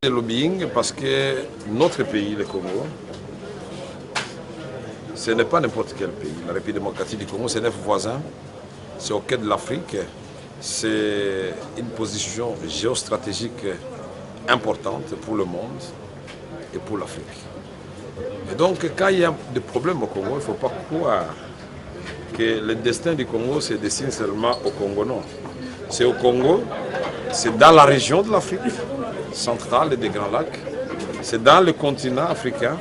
Le lobbying parce que notre pays, le Congo, ce n'est pas n'importe quel pays. La République démocratique du Congo, c'est 9 voisins, c'est au cœur de l'Afrique, c'est une position géostratégique importante pour le monde et pour l'Afrique. Et donc, quand il y a des problèmes au Congo, il ne faut pas croire que le destin du Congo se destine seulement au Congo, non. C'est au Congo, c'est dans la région de l'Afrique centrale et des Grands Lacs, c'est dans le continent africain,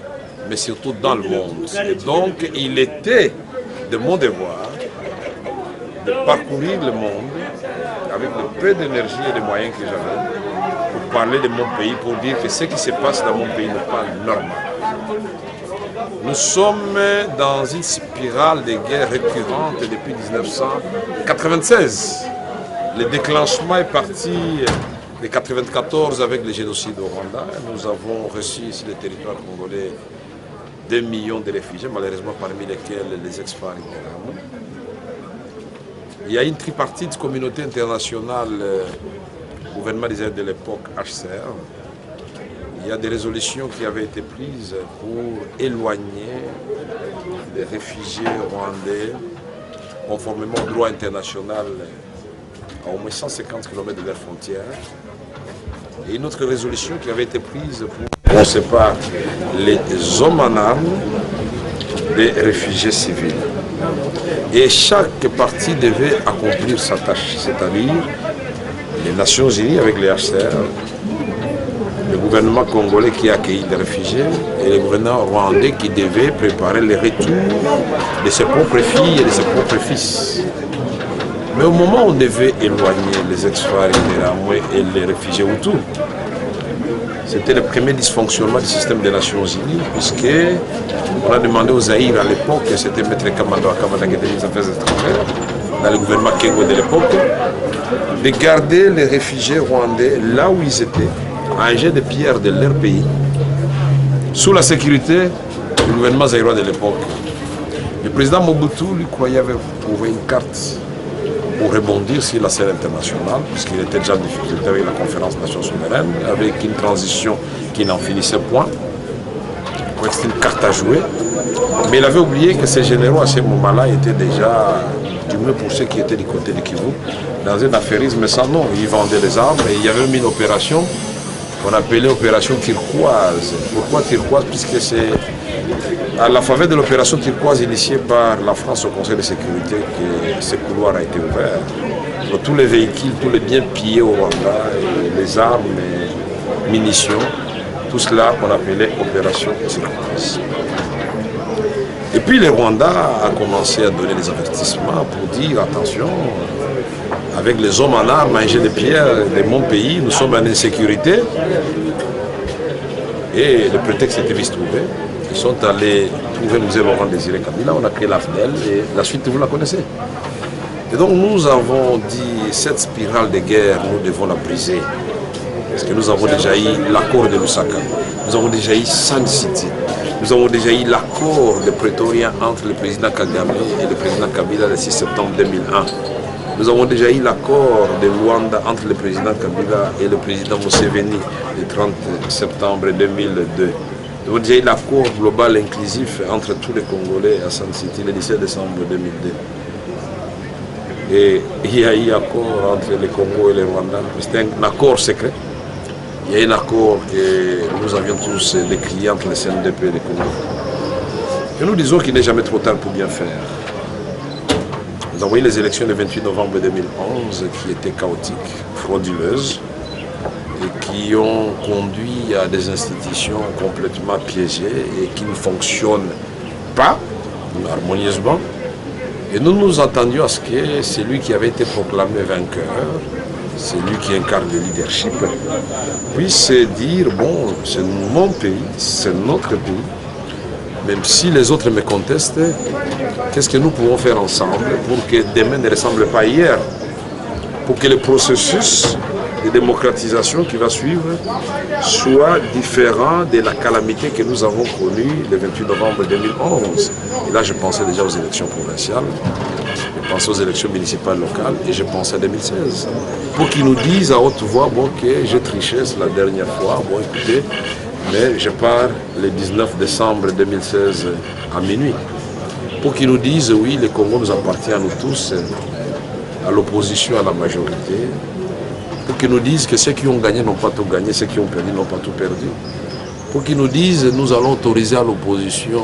mais surtout dans le monde. Et donc, il était de mon devoir de parcourir le monde avec le peu d'énergie et de moyens que j'avais pour parler de mon pays, pour dire que ce qui se passe dans mon pays n'est pas normal. Nous sommes dans une spirale de guerre récurrente depuis 1996. Le déclenchement est parti de 1994 avec le génocide au Rwanda. Nous avons reçu sur le territoire congolais 2 millions de réfugiés, malheureusement parmi lesquels les ex-FARC. Il y a une tripartite communauté internationale, gouvernement d'Israël de l'époque, HCR. Il y a des résolutions qui avaient été prises pour éloigner les réfugiés rwandais conformément au droit international à au moins 150 km de leurs frontières. Et une autre résolution qui avait été prise pour qu'on sépare les hommes en armes des réfugiés civils. Et chaque partie devait accomplir sa tâche, c'est-à-dire les Nations Unies avec les HCR, le gouvernement congolais qui a accueilli des réfugiés et le gouvernement rwandais qui devait préparer le retour de ses propres filles et de ses propres fils. Mais au moment où on devait éloigner les ex-FARC et les réfugiés Hutus, c'était le premier dysfonctionnement du système des Nations Unies, puisqu'on a demandé aux Zaïre à l'époque, c'était M. Kamando Akamada qui était ministre des Affaires étrangères, dans le gouvernement Kengo de l'époque, de garder les réfugiés rwandais là où ils étaient, à un jet de pierre de leur pays, sous la sécurité du gouvernement zaïrois de l'époque. Le président Mobutu, lui, croyait avoir trouvé une carte pour rebondir sur la scène internationale, puisqu'il était déjà en difficulté avec la conférence Nations souveraines, avec une transition qui n'en finissait point. C'était une carte à jouer. Mais il avait oublié que ces généraux à ce moment-là étaient déjà, du moins pour ceux qui étaient du côté de Kivu, dans un affairisme sans nom. Ils vendaient les armes et il y avait mis une opération qu'on appelait opération turquoise. Pourquoi turquoise? Puisque c'est à la faveur de l'opération turquoise initiée par la France au Conseil de sécurité que ce couloir a été ouvert. Donc, tous les véhicules, tous les biens pillés au Rwanda, les armes, les munitions, tout cela on appelait opération turquoise. Et puis le Rwanda a commencé à donner des avertissements pour dire attention, avec les hommes en armes, un jet de pierre de mon pays, nous sommes en insécurité. Et le prétexte était vite trouvé. Ils sont allés trouver le musée Laurent Désiré Kabila, on a créé l'AFDEL et la suite vous la connaissez. Et donc nous avons dit cette spirale de guerre, nous devons la briser. Parce que nous avons déjà eu l'accord de Lusaka, nous avons déjà eu Sun City, nous avons déjà eu l'accord de Pretoria entre le président Kagame et le président Kabila le 6 septembre 2001. Nous avons déjà eu l'accord de Luanda entre le président Kabila et le président Museveni le 30 septembre 2002. Nous avons déjà eu l'accord global inclusif entre tous les Congolais à Sun City le 17 décembre 2002. Et il y a eu un accord entre le Congo et le Rwanda. C'était un accord secret. Il y a un accord que nous avions tous décrié entre le CNDP et le Congo. Et nous disons qu'il n'est jamais trop tard pour bien faire. Nous avons eu les élections le 28 novembre 2011 qui étaient chaotiques, frauduleuses et qui ont conduit à des institutions complètement piégées et qui ne fonctionnent pas harmonieusement. Et nous nous attendions à ce que celui qui avait été proclamé vainqueur, celui qui incarne le leadership, puisse dire, bon, c'est mon pays, c'est notre pays, même si les autres me contestent, qu'est-ce que nous pouvons faire ensemble pour que demain ne ressemble pas à hier, pour que le processus de démocratisation qui va suivre soit différent de la calamité que nous avons connue le 28 novembre 2011. Et là, je pensais déjà aux élections provinciales, je pensais aux élections municipales locales et je pensais à 2016. Pour qu'ils nous disent à haute voix, bon, ok, j'ai triché la dernière fois, bon, écoutez, mais je pars le 19 décembre 2016 à minuit. Pour qu'ils nous disent, oui, le Congo nous appartient à nous tous, à l'opposition, à la majorité, pour qu'ils nous disent que ceux qui ont gagné n'ont pas tout gagné, ceux qui ont perdu n'ont pas tout perdu. Pour qu'ils nous disent nous allons autoriser à l'opposition,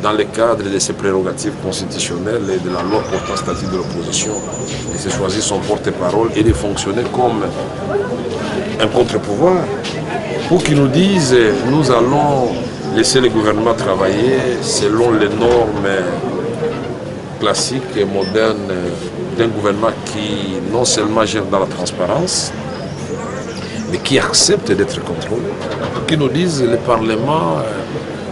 dans le cadre de ses prérogatives constitutionnelles et de la loi portant statut de l'opposition, de se choisir son porte-parole et de fonctionner comme un contre-pouvoir. Pour qu'ils nous disent nous allons laisser le gouvernement travailler selon les normes classiques et modernes d'un gouvernement qui non seulement gère dans la transparence, mais qui accepte d'être contrôlé. Pour qu'ils nous disent le Parlement,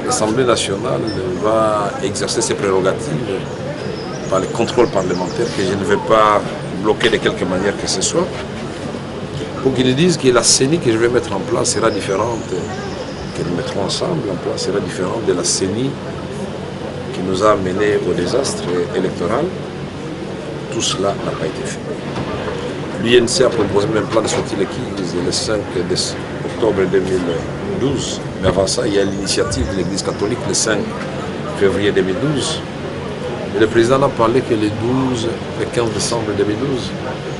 l'Assemblée nationale va exercer ses prérogatives par le contrôle parlementaire que je ne vais pas bloquer de quelque manière que ce soit. Pour qu'ils nous disent que la CENI que je vais mettre en place sera différente, que nous mettrons ensemble en place sera différente de la CENI qui nous a amenés au désastre électoral. Tout cela n'a pas été fait. L'UNC a proposé même plan de sortie l'église le 5 octobre 2012. Mais avant ça, il y a l'initiative de l'Église catholique le 5 février 2012. Et le président n'a parlé que le 15 décembre 2012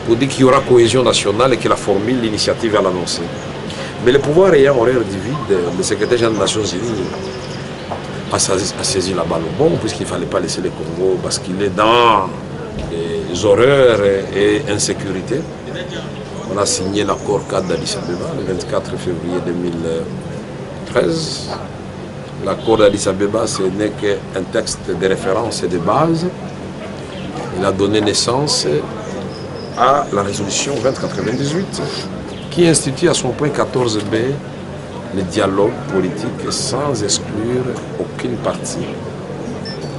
pour dire qu'il y aura cohésion nationale et que la formule, l'initiative va l'annoncer. Mais le pouvoir ayant horaire divide, le secrétaire général des Nations Unies a saisi la balle au bon, puisqu'il ne fallait pas laisser le Congo basculer dans les horreurs et insécurité. On a signé l'accord cadre d'Addis Abeba le 24 février 2013. L'accord d'Addis Abeba, ce n'est qu'un texte de référence et de base. Il a donné naissance à la résolution 2098 qui institue à son point 14b le dialogue politique sans exclure aucune partie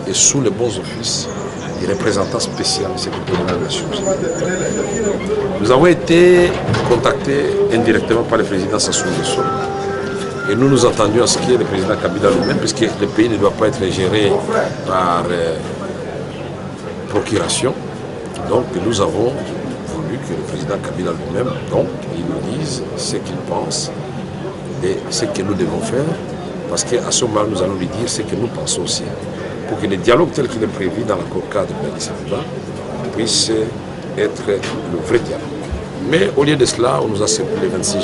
et sous les bons offices du représentant spécial du secrétaire général des Nations Unies. Nous avons été contactés indirectement par le président Sassou Nguesso et nous nous entendions à ce qui est le président Kabila lui-même, puisque le pays ne doit pas être géré par procuration. Donc nous avons voulu que le président Kabila lui-même, donc, il nous dise ce qu'il pense et ce que nous devons faire, parce qu'à ce moment nous allons lui dire ce que nous pensons aussi, pour que le dialogue tel qu'il est prévu dans l'accord cadre d'Addis Abeba puisse être le vrai dialogue. Mais au lieu de cela, on nous a séparés le 26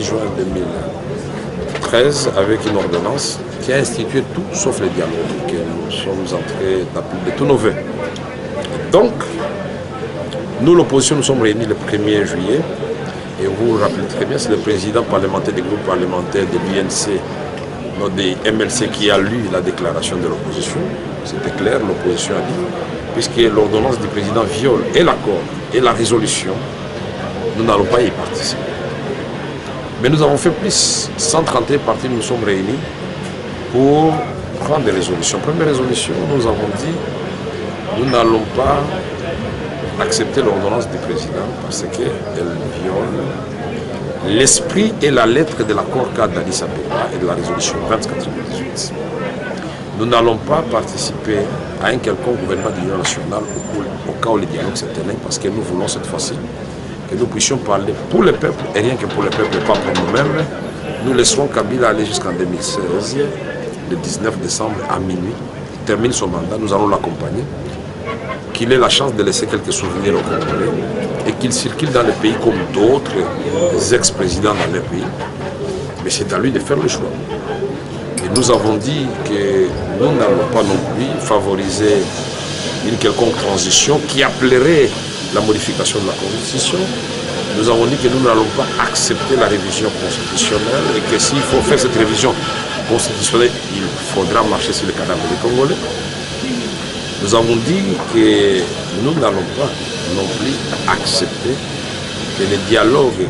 juin 2013 avec une ordonnance qui a institué tout sauf le dialogue, que nous sommes entrés d'appeler de tous nos vœux. Donc, nous, l'opposition, nous sommes réunis le 1er juillet. Et vous vous rappelez très bien, c'est le président parlementaire des groupes parlementaires de l'UNC, des MLC, qui a lu la déclaration de l'opposition. C'était clair, l'opposition a dit, puisque l'ordonnance du président viole et l'accord et la résolution, nous n'allons pas y participer. Mais nous avons fait plus. 131 partis, nous sommes réunis pour prendre des résolutions. Première résolution, nous avons dit, nous n'allons pas accepter l'ordonnance du président parce qu'elle viole l'esprit et la lettre de l'accord cadre d'Addis Abeba et de la résolution 2098. Nous n'allons pas participer à un quelconque gouvernement de l'Union nationale au cas où le dialogue s'éteigne, parce que nous voulons cette fois-ci que nous puissions parler pour le peuple et rien que pour le peuple et pas pour nous-mêmes. Nous laisserons Kabila aller jusqu'en 2016, le 19 décembre à minuit. Il termine son mandat, nous allons l'accompagner. Qu'il ait la chance de laisser quelques souvenirs aux Congolais et qu'il circule dans le pays comme d'autres ex-présidents dans leur pays. Mais c'est à lui de faire le choix. Et nous avons dit que nous n'allons pas non plus favoriser une quelconque transition qui appellerait la modification de la Constitution. Nous avons dit que nous n'allons pas accepter la révision constitutionnelle et que s'il faut faire cette révision constitutionnelle, il faudra marcher sur le cadavre des Congolais. Nous avons dit que nous n'allons pas non plus accepter que le dialogue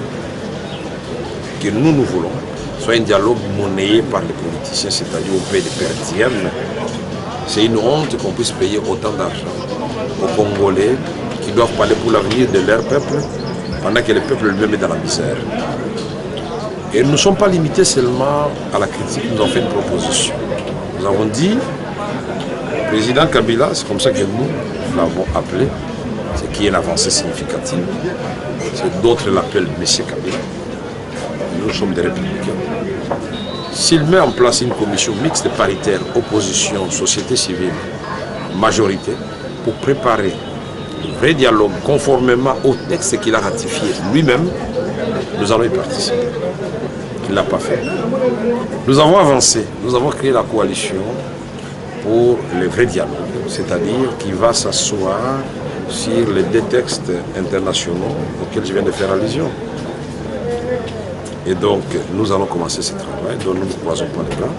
que nous voulons soit un dialogue monnayé par les politiciens, c'est-à-dire au pays de perdièmes. C'est une honte qu'on puisse payer autant d'argent aux Congolais qui doivent parler pour l'avenir de leur peuple pendant que le peuple lui-même est dans la misère. Et nous ne sommes pas limités seulement à la critique, nous avons fait une proposition. Nous avons dit, président Kabila, c'est comme ça que nous l'avons appelé, c'est qui est l'avancée significative. D'autres l'appellent M. Kabila. Nous sommes des républicains. S'il met en place une commission mixte paritaire, opposition, société civile, majorité, pour préparer le vrai dialogue conformément au texte qu'il a ratifié lui-même, nous allons y participer. Il ne l'a pas fait. Nous avons avancé, nous avons créé la coalition pour le vrai dialogue, c'est-à-dire qui va s'asseoir sur les deux textes internationaux auxquels je viens de faire allusion. Et donc, nous allons commencer ce travail, dont nous ne croisons pas les bras.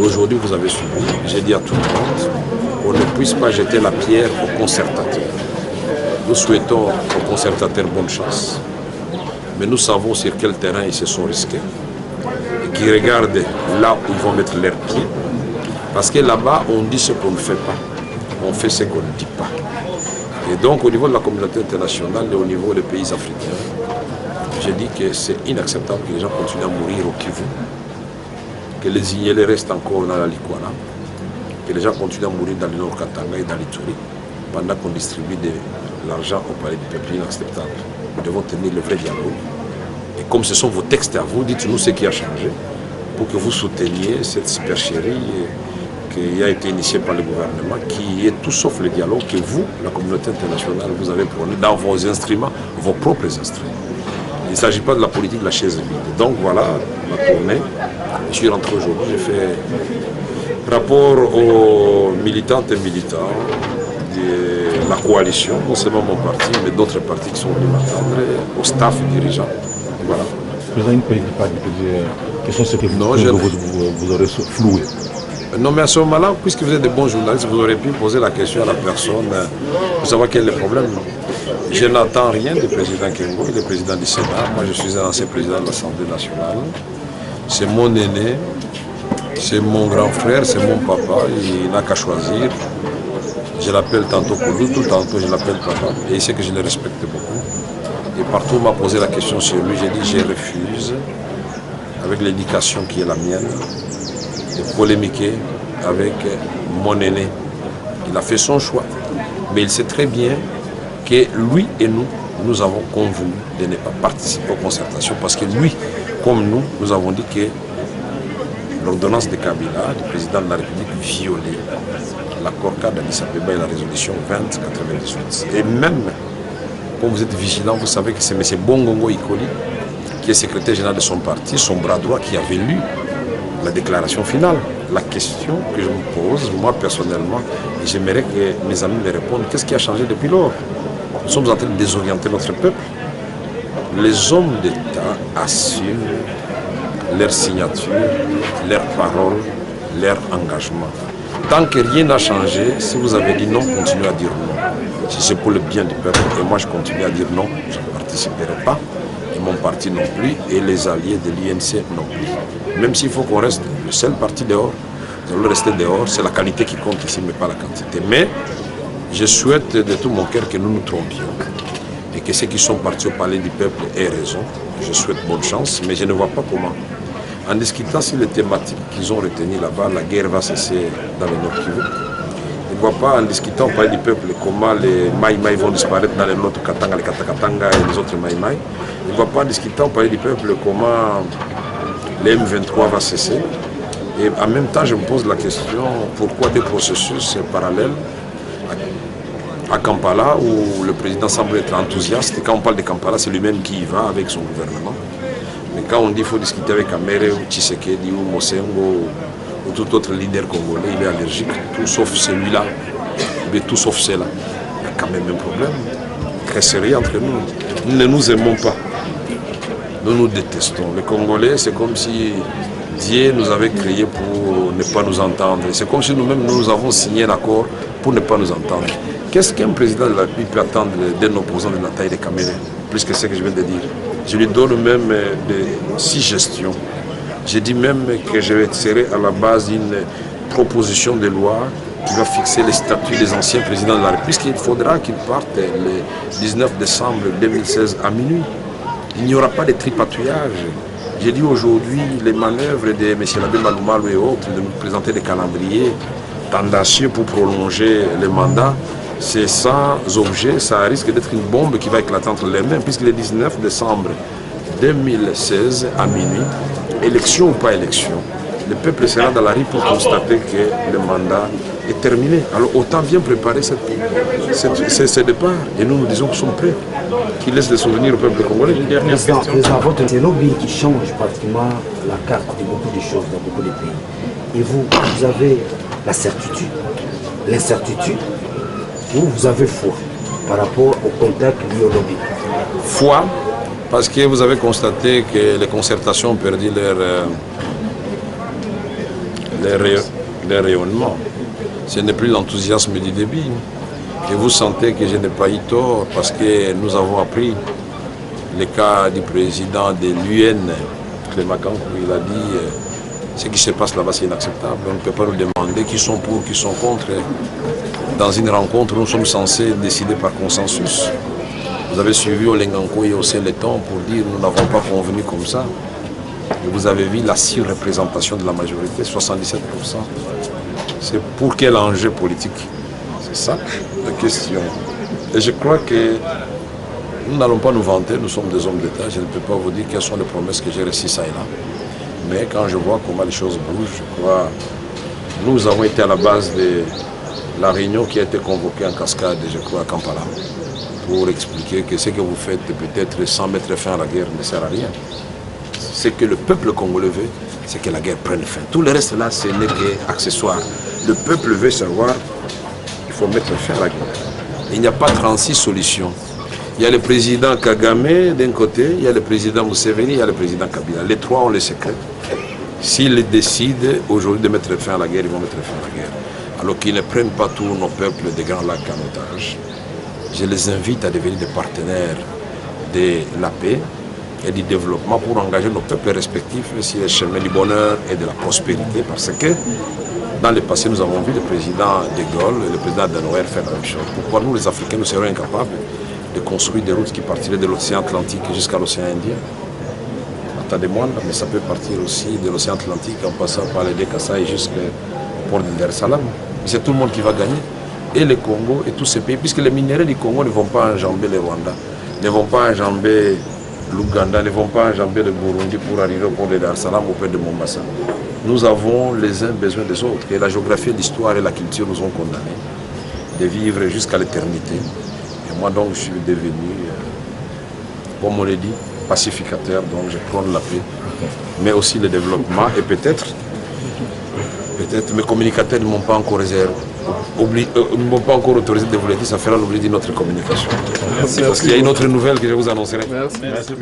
Aujourd'hui, vous avez suivi, j'ai dit à tout le monde, on ne puisse pas jeter la pierre aux concertateurs. Nous souhaitons aux concertateurs bonne chance, mais nous savons sur quel terrain ils se sont risqués, et qui regardent là où ils vont mettre leurs pieds, parce que là-bas, on dit ce qu'on ne fait pas, on fait ce qu'on ne dit pas. Et donc, au niveau de la communauté internationale et au niveau des pays africains, j'ai dit que c'est inacceptable que les gens continuent à mourir au Kivu, que les Ignélés restent encore dans la Likwala, que les gens continuent à mourir dans le Nord Katanga et dans l'Ituri, pendant qu'on distribue de l'argent au palais du peuple. Inacceptable. Nous devons tenir le vrai dialogue. Et comme ce sont vos textes à vous, dites-nous ce qui a changé pour que vous souteniez cette supercherie qui a été initiée par le gouvernement, qui est tout sauf le dialogue que vous, la communauté internationale, vous avez prôné dans vos instruments, vos propres instruments. Il ne s'agit pas de la politique de la chaise vide. Donc voilà ma tournée. Je suis rentré aujourd'hui, j'ai fait rapport aux militantes et militants de la coalition, non seulement mon parti, mais d'autres partis qui sont venus m'attendre, au staff dirigeant. Voilà. Président, une petite part quels sont ceux que vous aurez floués? Non, mais à ce moment-là, puisque vous êtes de bons journalistes, vous aurez pu poser la question à la personne pour savoir quel est le problème. Je n'attends rien du président Kengo, il est président du Sénat. Moi, je suis un ancien président de l'Assemblée nationale. C'est mon aîné, c'est mon grand frère, c'est mon papa. Il n'a qu'à choisir. Je l'appelle tantôt Koudoutou, tantôt je l'appelle papa. Et il sait que je le respecte beaucoup. Et partout, on m'a posé la question sur lui. J'ai dit, je refuse, avec l'éducation qui est la mienne, de polémiquer avec mon aîné. Il a fait son choix. Mais il sait très bien que lui et nous, nous avons convenu de ne pas participer aux concertations parce que lui, comme nous, nous avons dit que l'ordonnance de Kabila, du président de la République, violait l'accord cadre d'Addis Abeba et la résolution 2098. Et même, comme vous êtes vigilant, vous savez que c'est M. Bongongo Ikoli, qui est secrétaire général de son parti, son bras droit, qui avait lu la déclaration finale. La question que je me pose, moi personnellement, et j'aimerais que mes amis me répondent, qu'est-ce qui a changé depuis lors? Nous sommes en train de désorienter notre peuple. Les hommes d'État assument leur signature, leurs paroles, leur engagement. Tant que rien n'a changé, si vous avez dit non, continuez à dire non. Si c'est pour le bien du peuple, et moi je continue à dire non, je ne participerai pas, et mon parti non plus, et les alliés de l'INC non plus. Même s'il faut qu'on reste le seul parti dehors, nous allons rester dehors, c'est la qualité qui compte ici, mais pas la quantité. Mais je souhaite de tout mon cœur que nous nous trompions et que ceux qui sont partis au palais du peuple aient raison. Je souhaite bonne chance, mais je ne vois pas comment. En discutant sur les thématiques qu'ils ont retenues là-bas, la guerre va cesser dans le Nord Kivu. Je ne vois pas en discutant au palais du peuple comment les Maïmaï vont disparaître dans les Nord Katanga, les Katakatanga et les autres Maïmaï. Je ne vois pas en discutant au palais du peuple comment les M23 va cesser. Et en même temps, je me pose la question, pourquoi des processus parallèles à Kampala, où le président semble être enthousiaste. Et quand on parle de Kampala, c'est lui-même qui y va avec son gouvernement. Mais quand on dit qu'il faut discuter avec Amere ou Tshisekedi ou Mosengo ou tout autre leader congolais, il est allergique, tout sauf celui-là, mais tout sauf cela. Il y a quand même un problème très sérieux entre nous. Nous ne nous aimons pas. Nous nous détestons. Les Congolais, c'est comme si Dieu nous avait créés pour ne pas nous entendre. C'est comme si nous-mêmes nous avons signé un accord pour ne pas nous entendre. Qu'est-ce qu'un président de la République peut attendre d'un opposant de la taille de Kamere, plus que ce que je viens de dire? Je lui donne même des suggestions. Je dis même que je serai à la base d'une proposition de loi qui va fixer les statuts des anciens présidents de la République, puisqu'il faudra qu'ils partent le 19 décembre 2016 à minuit. Il n'y aura pas de tripatouillage. J'ai dit aujourd'hui, les manœuvres de M. l'abbé Maloumalou et autres, de nous présenter des calendriers tendancieux pour prolonger le mandat, c'est sans objet, ça risque d'être une bombe qui va éclater entre les mains, puisque le 19 décembre 2016 à minuit, élection ou pas élection, le peuple sera dans la rue pour constater que le mandat est terminé. Alors autant bien préparer ce départ. Et nous disons qu'ils sont prêts, qu'ils laissent des souvenirs au peuple congolais. C'est l'objet qui change pratiquement la carte de beaucoup de choses dans beaucoup de pays. Et vous avez la certitude, l'incertitude, ou vous avez foi par rapport au contact lié au lobby? Foi, parce que vous avez constaté que les concertations ont perdu leur rayonnement. Ce n'est plus l'enthousiasme du début. Et vous sentez que je n'ai pas eu tort parce que nous avons appris le cas du président de l'UN, Clément Kankou. Il a dit ce qui se passe là-bas c'est inacceptable. On ne peut pas nous demander qui sont pour, qui sont contre. Dans une rencontre, nous sommes censés décider par consensus. Vous avez suivi Olenganko et aussi le temps pour dire nous n'avons pas convenu comme ça. Et vous avez vu la surreprésentation de la majorité, 77%. C'est pour quel enjeu politique? C'est ça la question. Et je crois que nous n'allons pas nous vanter, nous sommes des hommes d'État. Je ne peux pas vous dire quelles sont les promesses que j'ai reçues ça et là. Mais quand je vois comment les choses bougent, je crois que nous avons été à la base de la réunion qui a été convoquée en cascade, je crois, à Kampala, pour expliquer que ce que vous faites peut-être sans mettre fin à la guerre ne sert à rien. Ce que le peuple congolais veut, c'est que la guerre prenne fin. Tout le reste là, ce n'est qu'accessoire. Le peuple veut savoir qu'il faut mettre fin à la guerre. Il n'y a pas 36 solutions. Il y a le président Kagame d'un côté, il y a le président Museveni, il y a le président Kabila. Les trois ont les secrets. S'ils décident aujourd'hui de mettre fin à la guerre, ils vont mettre fin à la guerre. Alors qu'ils ne prennent pas tous nos peuples des Grands Lacs en otage. Je les invite à devenir des partenaires de la paix et du développement pour engager nos peuples respectifs sur le chemin du bonheur et de la prospérité. Parce que dans le passé, nous avons vu le président de Gaulle et le président Denauer faire la même chose. Pourquoi nous, les Africains, nous serions incapables de construire des routes qui partiraient de l'océan Atlantique jusqu'à l'océan Indien? Attendez-moi, mais ça peut partir aussi de l'océan Atlantique en passant par les Kasaï jusqu'au port de Dar es Salaam. C'est tout le monde qui va gagner. Et le Congo et tous ces pays, puisque les minéraux du Congo ne vont pas enjamber le Rwanda, ne vont pas enjamber l'Ouganda, ne vont pas enjamber le Burundi pour arriver au port de Dar es Salaam au port de Mombasa. Nous avons les uns besoin des autres. Et la géographie, l'histoire et la culture nous ont condamnés de vivre jusqu'à l'éternité. Et moi donc je suis devenu, comme on l'a dit, pacificateur, donc je prône la paix, mais aussi le développement et peut-être mes communicateurs ne m'ont pas encore autorisé de vous le dire, ça fera l'objet d'une autre communication. Parce qu'il y a une autre nouvelle que je vous annoncerai. Merci.